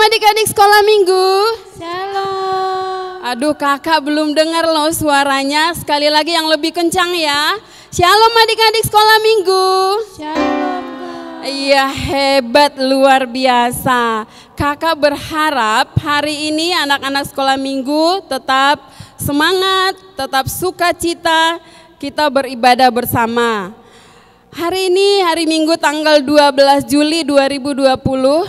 adik-adik sekolah minggu. Shalom. Aduh, kakak belum dengar loh suaranya. Sekali lagi yang lebih kencang ya. Shalom adik-adik sekolah minggu. Shalom. Iya, hebat, luar biasa. Kakak berharap hari ini anak-anak sekolah minggu tetap semangat, tetap sukacita, kita beribadah bersama. Hari ini hari Minggu tanggal 12 Juli 2020,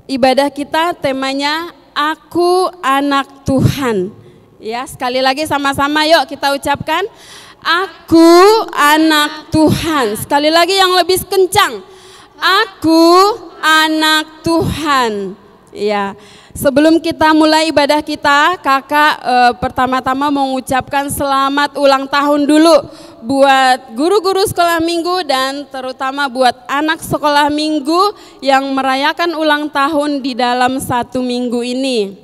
ibadah kita temanya Aku Anak Tuhan. Ya, sekali lagi sama-sama yuk kita ucapkan Aku Anak Tuhan. Sekali lagi yang lebih kencang. Aku Anak Tuhan. Ya. Sebelum kita mulai ibadah kita, kakak pertama-tama mengucapkan selamat ulang tahun dulu buat guru-guru sekolah minggu dan terutama buat anak sekolah minggu yang merayakan ulang tahun di dalam 1 minggu ini.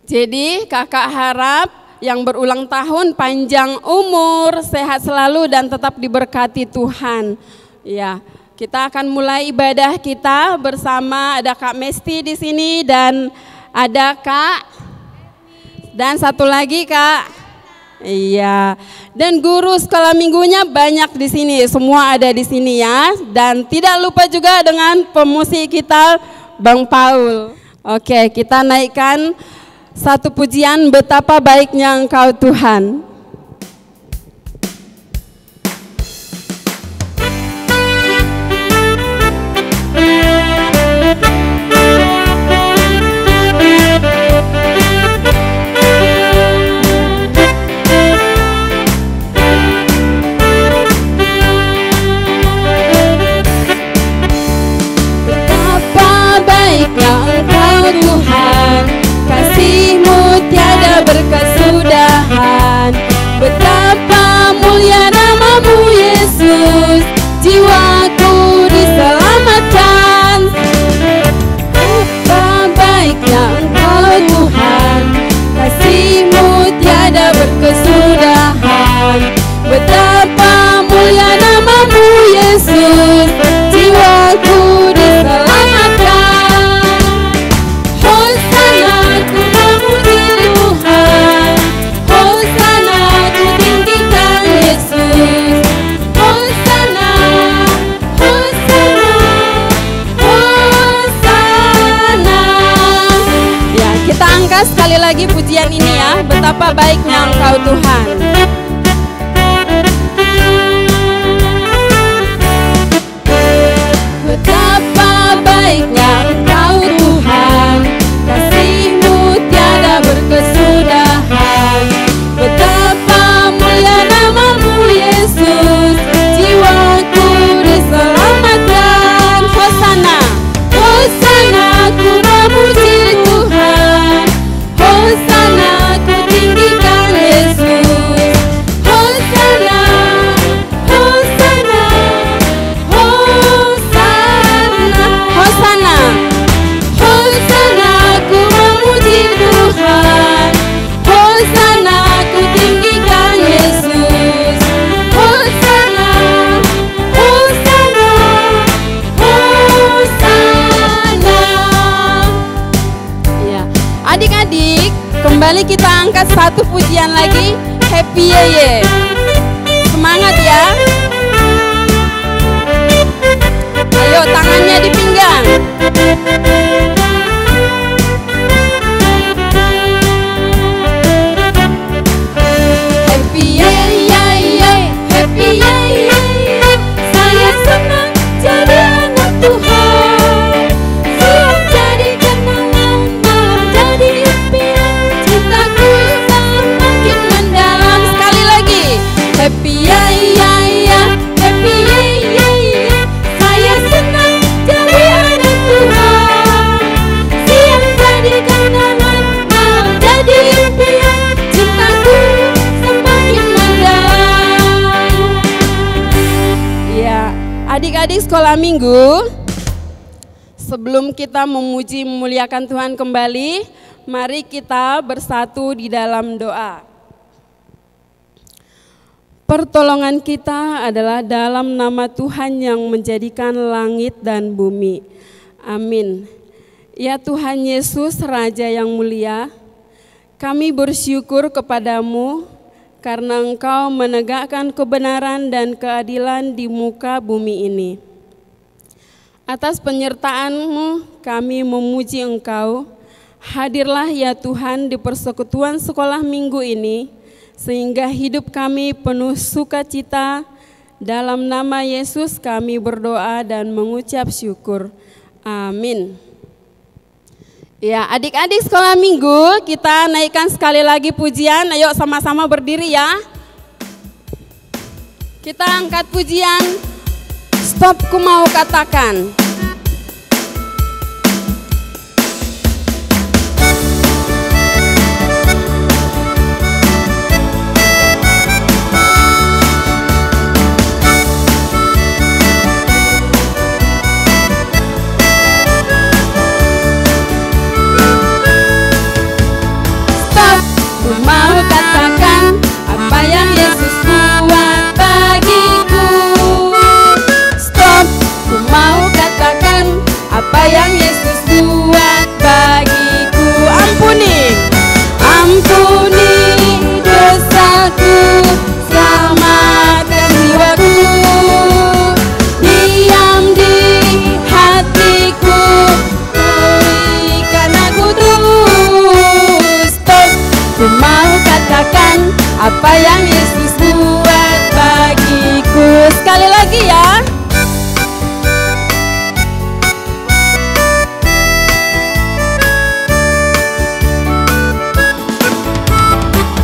Jadi kakak harap yang berulang tahun panjang umur, sehat selalu dan tetap diberkati Tuhan. Ya. Kita akan mulai ibadah kita bersama, ada Kak Mesti di sini dan ada Kak dan satu lagi Kak. Iya. Dan guru sekolah minggunya banyak di sini, semua ada di sini ya. Dan tidak lupa juga dengan pemusik kita Bang Paul. Oke, kita naikkan satu pujian Betapa Baiknya Engkau Tuhan. Tuhan, kasih-Mu tiada berkesudahan. Betapa mulia nama-Mu Yesus, jiwaku diselamatkan. Betapa baiknya Engkau Tuhan, kasih-Mu tiada berkesudahan. Betapa mulia nama-Mu Yesus, jiwaku diselamatkan. Sekali lagi pujian ini ya, betapa baiknya Engkau Tuhan. Betapa baiknya Engkau Tuhan, kasih-Mu tiada berkesudahan. Betapa mulia nama-Mu Yesus, jiwaku diselamatkan. Hosana, Hosana, ku memuji Tuhan. Hosana, ku tinggikan Yesus. Hosana, Hosana, Hosana, Hosana, Hosana, ku memuji Tuhan. Hosana, ku tinggikan Yesus. Hosana, Hosana, Hosana. ya. Adik-adik, kembali kita angkat satu pujian lagi, Happy Yeye. Semangat ya. Ayo tangannya di pinggang. Happy Yeye, Happy Yeye, saya senang jadi anak Tuhan. Siang jadi kenangan, malam jadi impian, cintaku semakin mendalam. Sekali lagi, Happy Yeye, Happy Yeye, saya senang jadi anak Tuhan. Siang jadi kenangan, malam jadi impian, cintaku semakin mendalam. ya. Adik-adik sekolah minggu, sebelum kita memuji memuliakan Tuhan kembali, mari kita bersatu di dalam doa. Pertolongan kita adalah dalam nama Tuhan yang menjadikan langit dan bumi. Amin. Ya Tuhan Yesus, Raja yang mulia, kami bersyukur kepadamu karena Engkau menegakkan kebenaran dan keadilan di muka bumi ini. Atas penyertaan-Mu kami memuji Engkau. Hadirlah ya Tuhan di persekutuan sekolah minggu ini, sehingga hidup kami penuh sukacita. Dalam nama Yesus kami berdoa dan mengucap syukur. Amin. Ya, adik-adik sekolah minggu, kita naikkan sekali lagi pujian. Ayo sama-sama berdiri ya. Kita angkat pujian. Stop, ku mau katakan. Mau katakan apa yang Yesus buat bagiku. Stop, ku mau katakan apa yang Yesus buat bagiku. Ampuni, ampuni dosaku, selamatkan jiwaku. Diam di hatiku, berikan aku terus. Stop, ku mau katakan apa yang Yesus buat bagiku. Sekali lagi ya.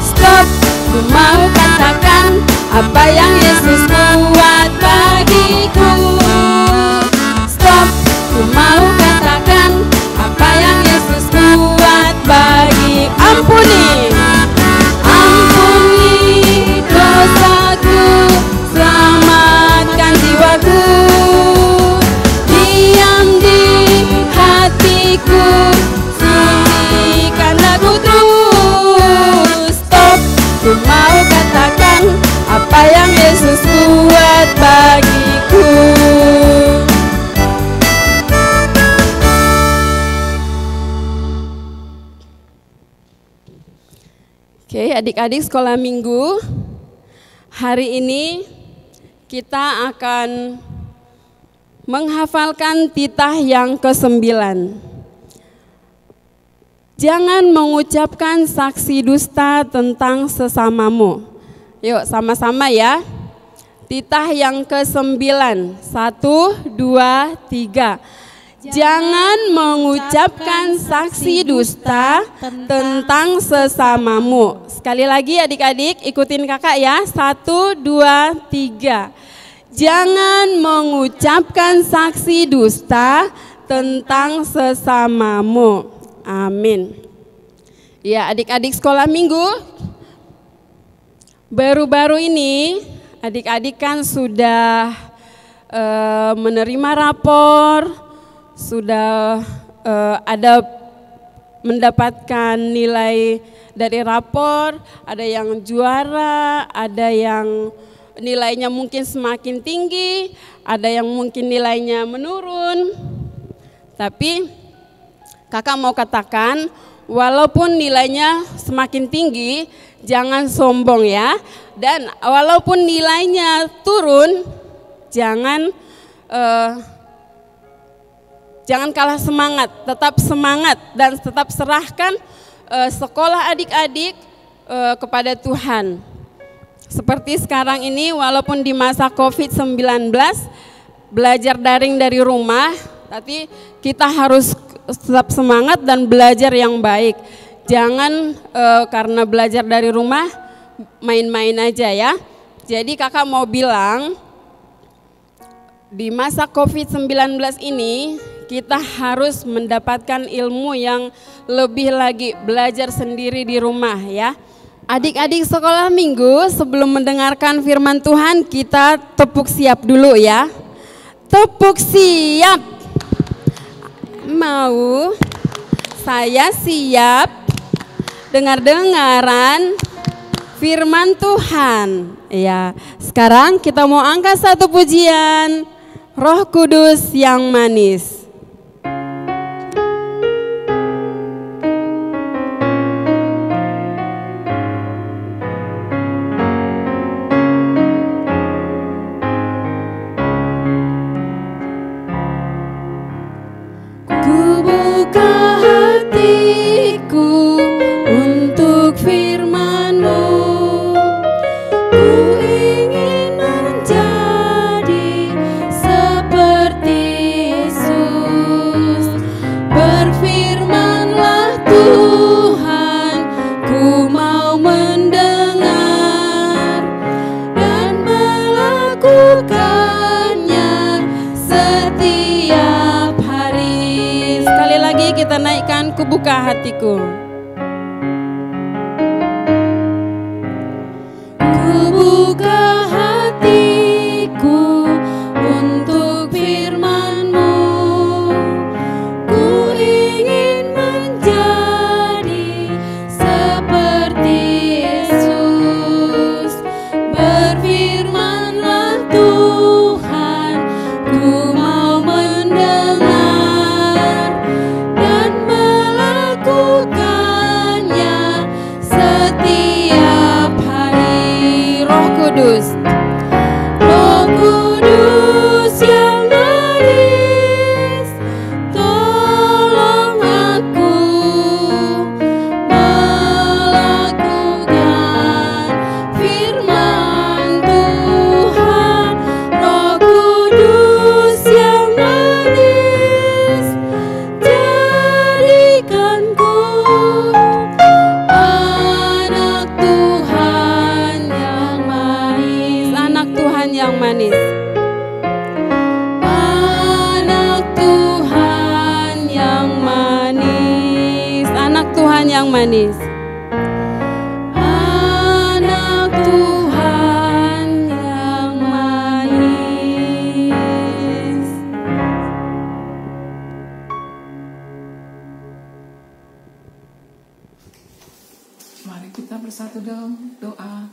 Stop, ku mau katakan apa yang Yesus buat bagiku. Stop, ku mau katakan apa yang Yesus buat bagi. Ampuni, ampuni dosaku, selamatkan jiwaku. Diam di hatiku, sucikan aku terus. Stop, ku mau katakan apa yang Yesus buat bagiku. Oke, adik-adik sekolah minggu, hari ini kita akan menghafalkan titah yang ke-9. Jangan mengucapkan saksi dusta tentang sesamamu. Yuk sama-sama ya. Titah yang ke-9, 1, 2, 3. Jangan mengucapkan saksi dusta tentang sesamamu. Sekali lagi adik-adik, ikutin kakak ya. 1, 2, 3. Jangan mengucapkan saksi dusta tentang sesamamu. Amin. Ya, adik-adik sekolah minggu, baru-baru ini adik-adik kan sudah menerima rapor, sudah ada mendapatkan nilai dari rapor, ada yang juara, ada yang nilainya mungkin semakin tinggi, ada yang mungkin nilainya menurun. Tapi kakak mau katakan, walaupun nilainya semakin tinggi, jangan sombong ya. Dan walaupun nilainya turun, jangan kalah semangat, tetap semangat dan tetap serahkan sekolah adik-adik kepada Tuhan. Seperti sekarang ini, walaupun di masa COVID-19 belajar daring dari rumah, tapi kita harus tetap semangat dan belajar yang baik. Jangan karena belajar dari rumah main-main aja ya. Jadi kakak mau bilang, di masa COVID-19 ini kita harus mendapatkan ilmu yang lebih lagi, belajar sendiri di rumah ya. Adik-adik sekolah minggu, sebelum mendengarkan firman Tuhan, kita tepuk siap dulu ya. Tepuk siap. Mau? Saya siap dengar-dengaran firman Tuhan. Ya, sekarang kita mau angkat satu pujian, Roh Kudus yang manis. kita naikkan Ku Buka Hatiku. Ku buka hatiku untuk firman-Mu. Ku ingin menjadi seperti Yesus. Berfirman-Lah Tuhan, ku mau mendengar dan melakukannya setiap hari. Roh Kudus, Roh Kudus yang manis, tolong aku melakukan firman Tuhan. Roh Kudus yang manis, jadikanku anak Tuhan yang manis. anak Tuhan yang manis. Anak Tuhan yang manis. Anak Tuhan yang manis. Anak Tuhan yang manis. Mari kita bersatu dalam doa.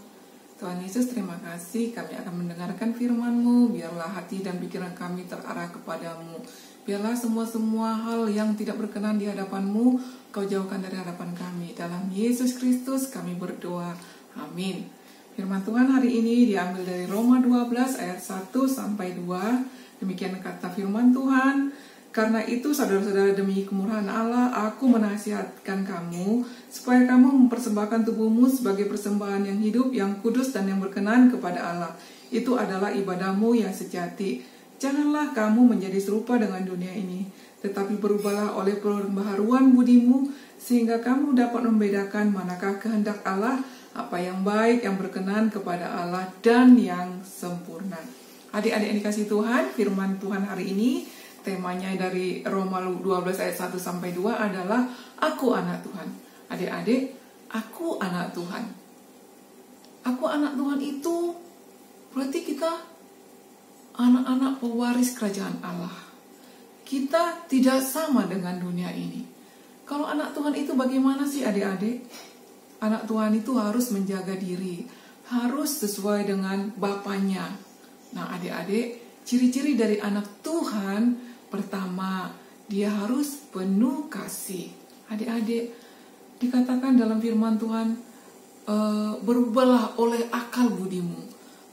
Tuhan Yesus, terima kasih kami akan mendengarkan firman-Mu. Biarlah hati dan pikiran kami terarah kepadamu. Biarlah semua hal yang tidak berkenan di hadapan-Mu Kau jauhkan dari hadapan kami. Dalam Yesus Kristus kami berdoa. Amin. Firman Tuhan hari ini diambil dari Roma 12 ayat 1 sampai 2. Demikian kata firman Tuhan. Karena itu saudara-saudara, demi kemurahan Allah, aku menasihatkan kamu supaya kamu mempersembahkan tubuhmu sebagai persembahan yang hidup, yang kudus dan yang berkenan kepada Allah. Itu adalah ibadahmu yang sejati. Janganlah kamu menjadi serupa dengan dunia ini, tetapi berubahlah oleh pembaharuan budimu, sehingga kamu dapat membedakan manakah kehendak Allah, apa yang baik, yang berkenan kepada Allah, dan yang sempurna. Adik-adik yang dikasihi Tuhan, firman Tuhan hari ini temanya dari Roma 12 ayat 1 sampai 2 adalah aku anak Tuhan. Adik-adik, aku anak Tuhan. Aku anak Tuhan itu berarti kita anak-anak pewaris kerajaan Allah. Kita tidak sama dengan dunia ini. Kalau anak Tuhan itu bagaimana sih adik-adik? Anak Tuhan itu harus menjaga diri, harus sesuai dengan bapaknya. Nah adik-adik, ciri-ciri dari anak Tuhan, pertama, dia harus penuh kasih. Adik-adik, dikatakan dalam firman Tuhan, berubahlah oleh akal budimu.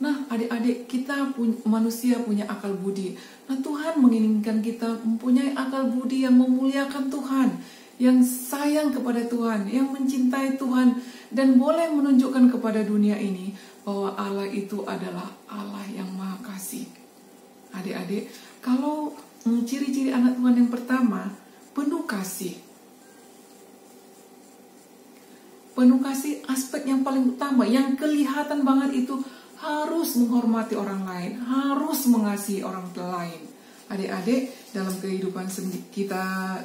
Nah, adik-adik, kita manusia punya akal budi. Nah, Tuhan menginginkan kita mempunyai akal budi yang memuliakan Tuhan, yang sayang kepada Tuhan, yang mencintai Tuhan, dan boleh menunjukkan kepada dunia ini bahwa Allah itu adalah Allah yang Maha Kasih. Adik-adik, kalau ciri-ciri anak Tuhan yang pertama, penuh kasih. Penuh kasih, aspek yang paling utama, yang kelihatan banget itu harus menghormati orang lain, harus mengasihi orang lain. Adik-adik, dalam kehidupan kita,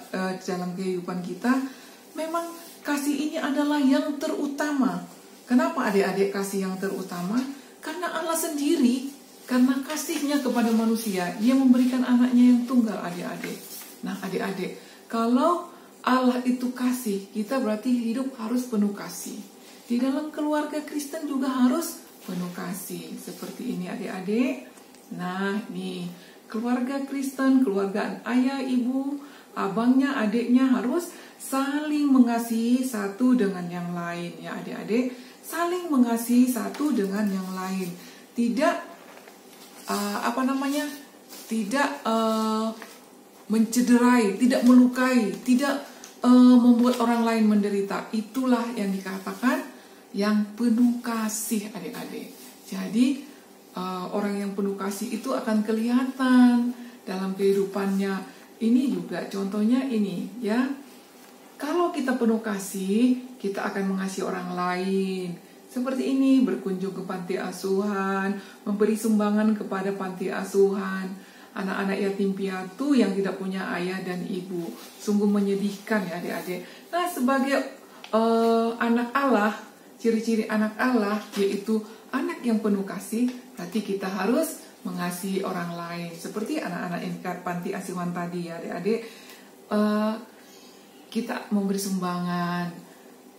memang kasih ini adalah yang terutama. Kenapa adik-adik kasih yang terutama? Karena Allah sendiri, karena kasihnya kepada manusia, dia memberikan anaknya yang tunggal, adik-adik. Nah adik-adik, kalau Allah itu kasih, kita berarti hidup harus penuh kasih. Di dalam keluarga Kristen juga harus penuh kasih. Seperti ini adik-adik. Nah nih, keluarga Kristen, keluarga ayah, ibu, abangnya, adiknya harus saling mengasihi satu dengan yang lain. Ya adik-adik, saling mengasihi satu dengan yang lain. Tidak tidak mencederai, tidak melukai, tidak membuat orang lain menderita. Itulah yang dikatakan yang penuh kasih adik-adik. Jadi orang yang penuh kasih itu akan kelihatan dalam kehidupannya. Ini juga contohnya ini ya. Kalau kita penuh kasih, kita akan mengasihi orang lain. Seperti ini, berkunjung ke panti asuhan, memberi sumbangan kepada panti asuhan, anak-anak yatim piatu yang tidak punya ayah dan ibu. Sungguh menyedihkan ya adik-adik. Nah, sebagai anak Allah, ciri-ciri anak Allah yaitu anak yang penuh kasih, berarti kita harus mengasihi orang lain. Seperti anak-anak panti asuhan tadi ya adik-adik, kita memberi sumbangan.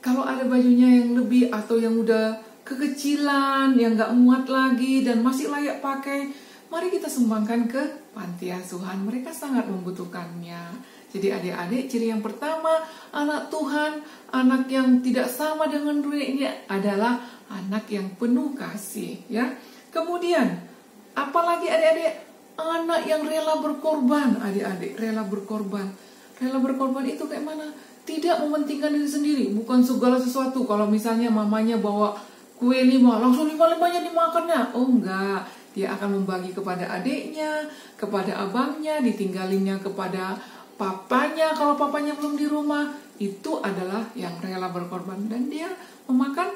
Kalau ada bajunya yang lebih atau yang udah kekecilan, yang gak muat lagi dan masih layak pakai, mari kita sumbangkan ke panti asuhan. Mereka sangat membutuhkannya. Jadi adik-adik, ciri yang pertama, anak Tuhan, anak yang tidak sama dengan dunia ini adalah anak yang penuh kasih, ya. Kemudian, apalagi adik-adik, anak yang rela berkorban, adik-adik, rela berkorban. Rela berkorban itu kayak mana? Tidak mementingkan diri sendiri, bukan segala sesuatu. Kalau misalnya mamanya bawa kue 5, langsung 5-5-nya dimakannya. Oh enggak, dia akan membagi kepada adiknya, kepada abangnya, ditinggalinnya kepada papanya kalau papanya belum di rumah. Itu adalah yang rela berkorban. Dan dia memakan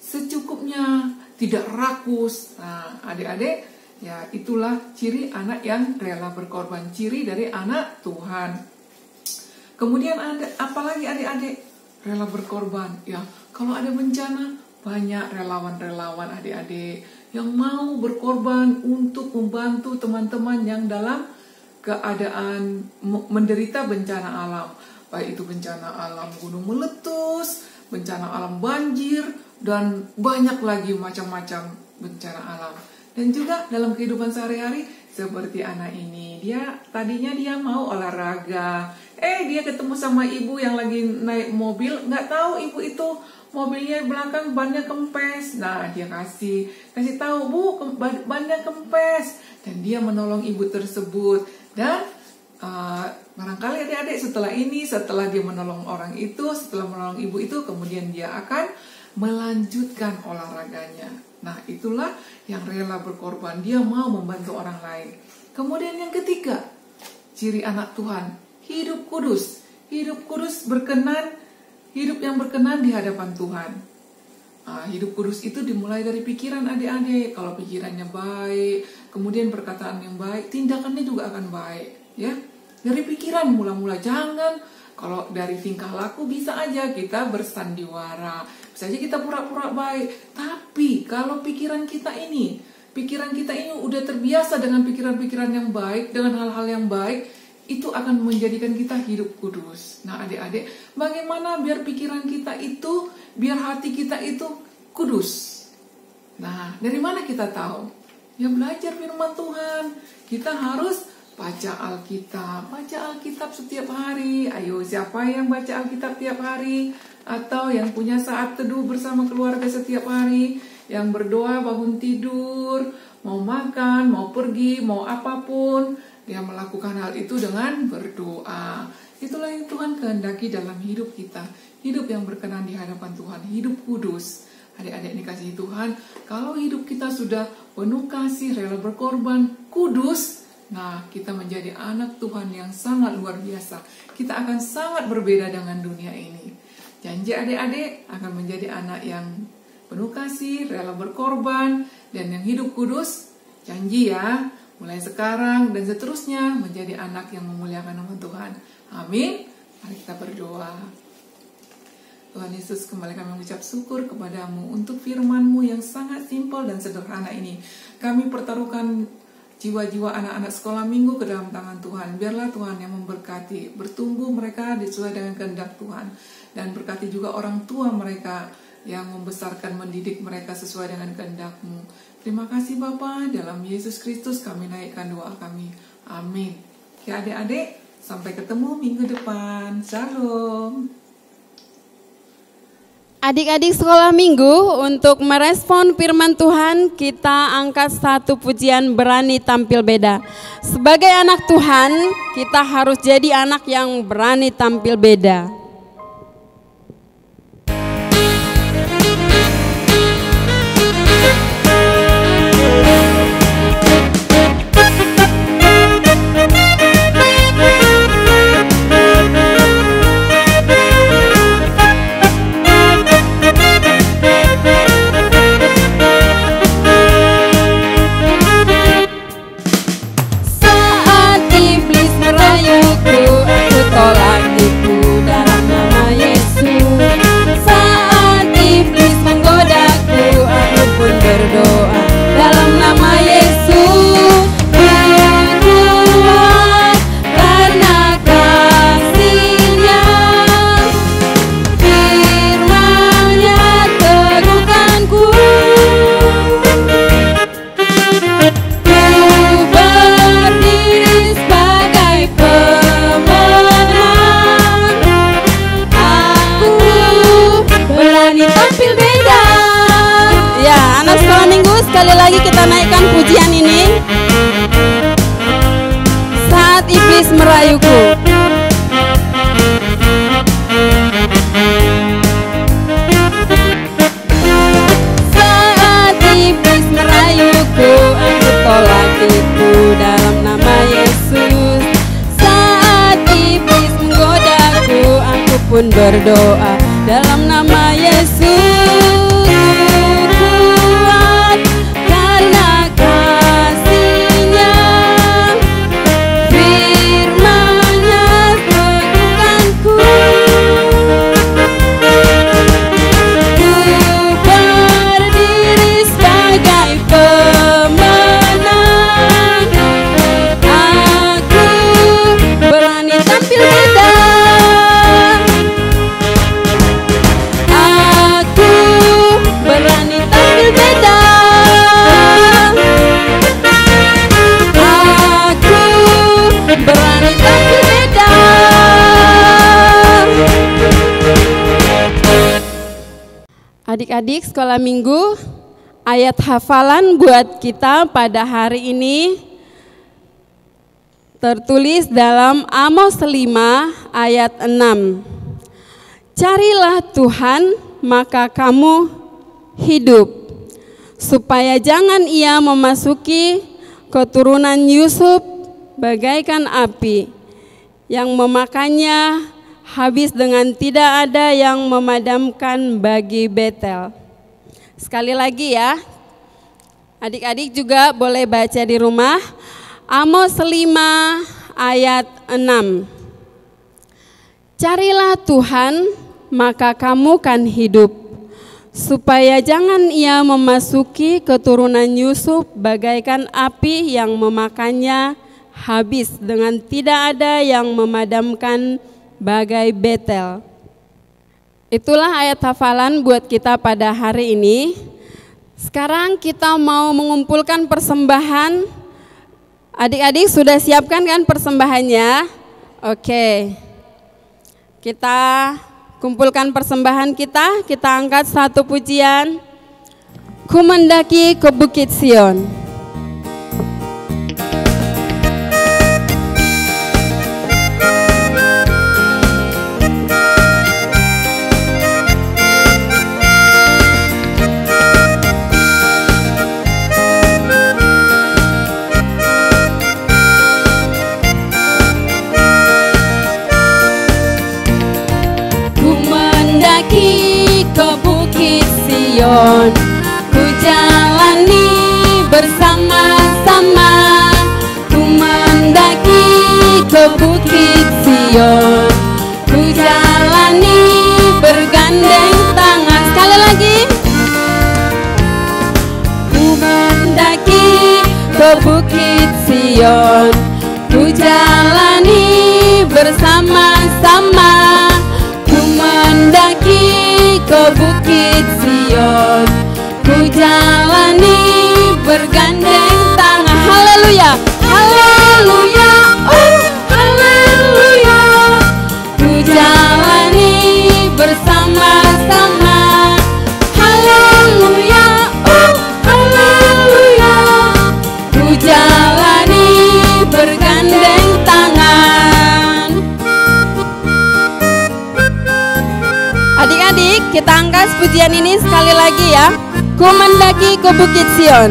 secukupnya, tidak rakus. Nah, adik-adik, ya itulah ciri anak yang rela berkorban, ciri dari anak Tuhan. Kemudian ada apalagi adik-adik? Rela berkorban. Ya, kalau ada bencana, banyak relawan-relawan adik-adik yang mau berkorban untuk membantu teman-teman yang dalam keadaan menderita bencana alam. Baik itu bencana alam gunung meletus, bencana alam banjir, dan banyak lagi macam-macam bencana alam. Dan juga dalam kehidupan sehari-hari seperti anak ini, tadinya dia mau olahraga, dia ketemu sama ibu yang lagi naik mobil, nggak tahu ibu itu mobilnya belakang bannya kempes. Nah, dia kasih tahu, Bu, bannya kempes, dan dia menolong ibu tersebut. Dan barangkali adik-adik setelah dia menolong orang itu, setelah menolong ibu itu, kemudian dia akan melanjutkan olahraganya. Nah, itulah yang rela berkorban. Dia mau membantu orang lain. Kemudian yang ketiga, ciri anak Tuhan, hidup kudus. Hidup kudus hidup yang berkenan di hadapan Tuhan. Hidup kudus itu dimulai dari pikiran adik-adik. Kalau pikirannya baik, kemudian perkataan yang baik, tindakannya juga akan baik. Ya, dari pikiran mula-mula. Jangan, kalau dari tingkah laku bisa aja kita bersandiwara, bisa aja kita pura-pura baik. Tapi kalau pikiran kita ini udah terbiasa dengan pikiran-pikiran yang baik, dengan hal-hal yang baik, itu akan menjadikan kita hidup kudus. Nah adik-adik, bagaimana biar pikiran kita itu, biar hati kita itu kudus? Nah, dari mana kita tahu? Ya belajar firman Tuhan. Kita harus baca Alkitab setiap hari. Ayo, siapa yang baca Alkitab tiap hari? Atau yang punya saat teduh bersama keluarga setiap hari? Yang berdoa bangun tidur, mau makan, mau pergi, mau apapun, dia melakukan hal itu dengan berdoa. Itulah yang Tuhan kehendaki dalam hidup kita. Hidup yang berkenan di hadapan Tuhan, hidup kudus. Adik-adik dikasihi Tuhan, kalau hidup kita sudah penuh kasih, rela berkorban, kudus, nah kita menjadi anak Tuhan yang sangat luar biasa. Kita akan sangat berbeda dengan dunia ini. Janji adik-adik akan menjadi anak yang penuh kasih, rela berkorban, dan yang hidup kudus. Janji ya, mulai sekarang dan seterusnya menjadi anak yang memuliakan nama Tuhan. Amin. Mari kita berdoa. Tuhan Yesus, kembali kami mengucap syukur kepadamu untuk firman-Mu yang sangat simpel dan sederhana ini. Kami pertaruhkan jiwa-jiwa anak-anak sekolah minggu ke dalam tangan Tuhan. Biarlah Tuhan yang memberkati, bertumbuh mereka sesuai dengan kehendak Tuhan. Dan berkati juga orang tua mereka yang membesarkan, mendidik mereka sesuai dengan kehendak-Mu. Terima kasih Bapa, dalam Yesus Kristus kami naikkan doa kami. Amin. Oke adik-adik, sampai ketemu minggu depan. Shalom. Adik-adik sekolah minggu, untuk merespon firman Tuhan, kita angkat satu pujian berani tampil beda. Sebagai anak Tuhan, kita harus jadi anak yang berani tampil beda. Saat iblis merayuku. Saat iblis merayuku, aku tolak itu dalam nama Yesus. Saat iblis menggodaku, aku pun berdoa dalam nama Yesus. Kuat karena kasih-Nya, firman-Nya teguhkanku. Ku berdiri sebagai pemenang. Aku berani tampil beda. Aku berani tampil beda. Aku berani tampil beda. Adik-adik sekolah minggu, ayat hafalan buat kita pada hari ini tertulis dalam Amos 5 ayat 6. Carilah Tuhan, maka kamu hidup, supaya jangan Ia memasuki keturunan Yusuf bagaikan api, yang memakannya habis dengan tidak ada yang memadamkan bagi Betel. Sekali lagi ya, adik-adik juga boleh baca di rumah, Amos 5 ayat 6. Carilah Tuhan, maka kamu kan hidup, supaya jangan Ia memasuki keturunan Yusuf bagaikan api yang memakannya habis dengan tidak ada yang memadamkan bagai Betel. Itulah ayat hafalan buat kita pada hari ini. Sekarang kita mau mengumpulkan persembahan. Adik-adik sudah siapkan kan persembahannya? Oke. Kita kumpulkan persembahan kita angkat satu pujian. Ku mendaki ke Bukit Sion. Ke Bukit Sion, ku jalani bersama-sama. Ku mendaki ke Bukit Sion, ku jalani bergandeng tangan. Sekali lagi. Ku mendaki ke Bukit Sion, ku jalani bersama-sama. Ku mendaki ke Bukit Sion, ku jalani bergandeng tangan. Haleluya, haleluya, oh haleluya. Ku jalani bersama-sama. Haleluya, oh haleluya. Ku jalani bergandeng tangan. Adik-adik, kita angkat pujian ini sekali lagi ya. Ku mendaki ke Bukit Sion.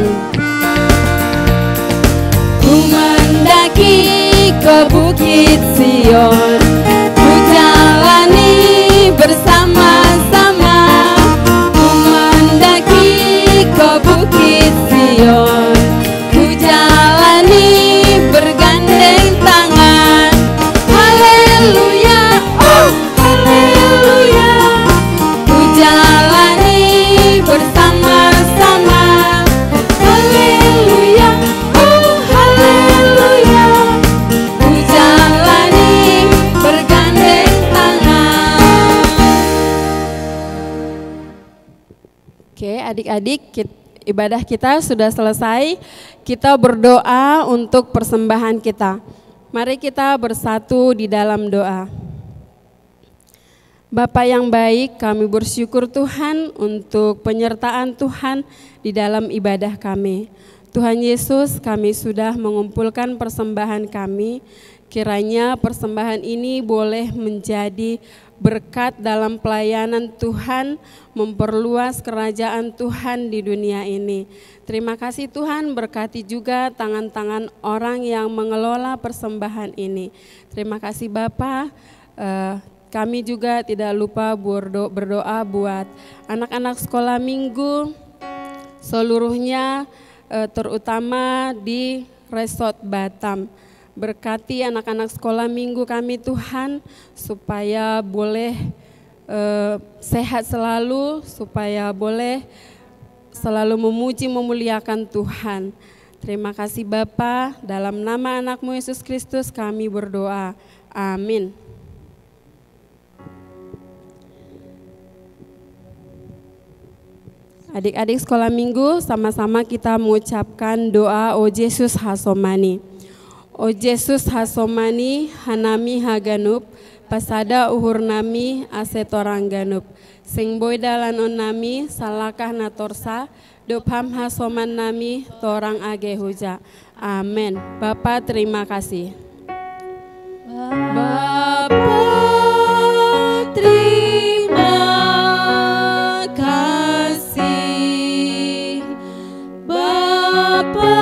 Ku mendaki ke Bukit Sion, ku jalani bersama-sama. Ku mendaki ke Bukit Sion, ku jalani bergandeng tangan. Haleluya, oh haleluya. Ku jalani bersama-sama. Haleluya, oh haleluya. Ku jalani bergandeng tangan. Oke, adik-adik, ibadah kita sudah selesai. Kita berdoa untuk persembahan kita. Mari kita bersatu di dalam doa. Bapa yang baik, kami bersyukur Tuhan untuk penyertaan Tuhan di dalam ibadah kami. Tuhan Yesus, kami sudah mengumpulkan persembahan kami Kiranya persembahan ini boleh menjadi berkat dalam pelayanan Tuhan, memperluas kerajaan Tuhan di dunia ini. Terima kasih Tuhan, berkati juga tangan-tangan orang yang mengelola persembahan ini. Terima kasih Bapa. Kami juga tidak lupa berdoa buat anak-anak sekolah minggu seluruhnya, terutama di Resort Batam. Berkati anak-anak sekolah minggu kami Tuhan, supaya boleh sehat selalu, supaya boleh selalu memuji memuliakan Tuhan. Terima kasih Bapa, dalam nama anak-Mu Yesus Kristus kami berdoa. Amin. Adik-adik sekolah minggu, sama-sama kita mengucapkan doa O Yesus Hasomani. O Yesus Hasomani, hanami haganup, pasada uhur nami asetorang ganup. Sing boy dalan on nami, salakah natorsa, dopham hasoman nami, torang age huja. Amin. Bapa terima kasih. Bapa terima kasih. Bapa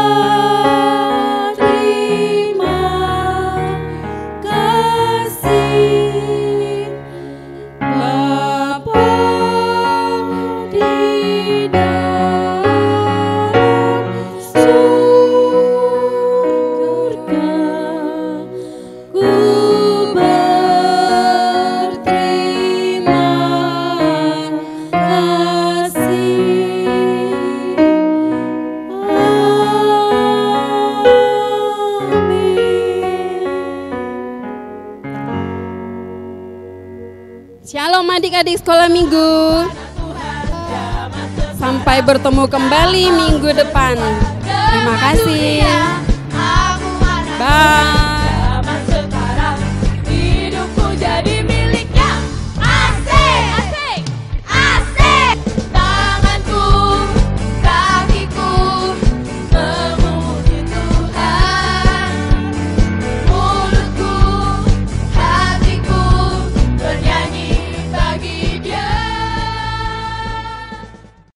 Shalom adik-adik sekolah minggu. Sampai bertemu kembali minggu depan. Terima kasih. Bye.